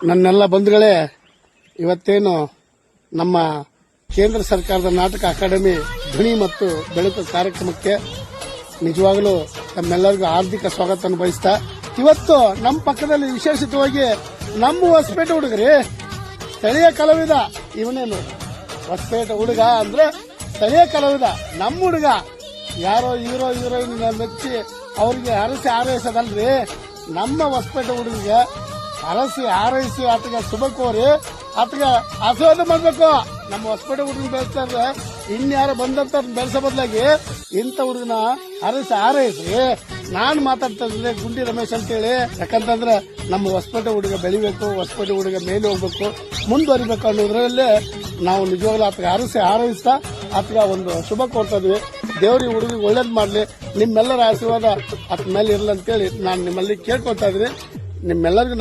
ನನ್ನೆಲ್ಲ ಬಂಧುಗಳೇ, ಇವತ್ತೇನು ನಮ್ಮ ಕೇಂದ್ರ ಸರ್ಕಾರದ ನಾಟಕ ಅಕಾಡೆಮಿ ಧ್ವನಿ ಮತ್ತು ಬೆಳಕು ಕಾರ್ಯಕ್ರಮಕ್ಕೆ ನಿಜವಾಗಲೂ ತಮ್ಮೆಲ್ಲರಿಗೂ ಹಾರ್ದಿಕ ಸ್ವಾಗತ ಬಯಸ್ತಾ, ಇವತ್ತು ನಮ್ಮ ಪಕ್ಕದಲ್ಲಿ ವಿಶೇಷಿತವಾಗಿ ನಮ್ಮ ಹೊಸಪೇಟೆ ಹುಡುಗರಿ ಸ್ಥಳೀಯ ಕಲಾವಿದ, ಇವನೇನು ಹೊಸಪೇಟೆ ಹುಡುಗ ಅಂದ್ರೆ ಸ್ಥಳೀಯ ಕಲಾವಿದ, ನಮ್ಮ ಹುಡುಗ ಯಾರೋ ಹೀರೋಯಿನ್ ಮೆಚ್ಚಿ ಅವ್ರಿಗೆ ಹರಸಿ ಹಾರೈಸೋದಲ್ರಿ, ನಮ್ಮ ಹೊಸಪೇಟೆ ಹುಡುಗಿಗೆ ಹರಸಿ ಹಾರೈಸಿ ಆತಗೆ ಶುಭ ಕೋರಿ ಆತಗೆ ಆಶೀರ್ವಾದ ಮಾಡ್ಬೇಕು. ನಮ್ಮ ಹೊಸಪೇಟೆ ಹುಡುಗನ ಬೆಳೆಸ್ತಾ ಇದ್ರೆ ಇನ್ಯಾರು ಬಂದಂತ ಬೆಳೆಸೋ ಬದಲಾಗಿ ಇಂಥ ಹುಡುಗನ ಹರಸಿ ಹಾರೈಸಿ ನಾನು ಮಾತಾಡ್ತಾ ಇದ್ರೆ ಗುಂಡಿ ರಮೇಶ್ ಅಂತೇಳಿ. ಯಾಕಂತಂದ್ರೆ ನಮ್ಮ ಹೊಸಪೇಟೆ ಹುಡುಗ ಬೆಳಿಬೇಕು, ಹೊಸಪೇಟೆ ಹುಡುಗ ಮೇಲೆ ಹೋಗ್ಬೇಕು, ಮುಂದುವರಿಬೇಕು ಅನ್ನೋದ್ರಲ್ಲೇ ನಾವು ನಿಜವಾಗ್ಲೂ ಆತಗೆ ಹರಸಿ ಹಾರೈಸ್ತಾ ಆತಗ ಒಂದು ಶುಭ ಕೋರ್ತಾ ಇದ್ವಿ. ದೇವ್ರಿಗೆ ಹುಡುಗಿಗೆ ಒಳ್ಳೇದ್ ಮಾಡ್ಲಿ, ನಿಮ್ಮೆಲ್ಲರ ಆಶೀರ್ವಾದ ಆತ ಮೇಲೆ ಇರಲಿ ಅಂತೇಳಿ ನಾನು ನಿಮ್ಮಲ್ಲಿ ಕೇಳ್ಕೊತಾ ಇದ್ದೀನಿ. ನಿಮ್ಮೆಲ್ಲರಿಗೂ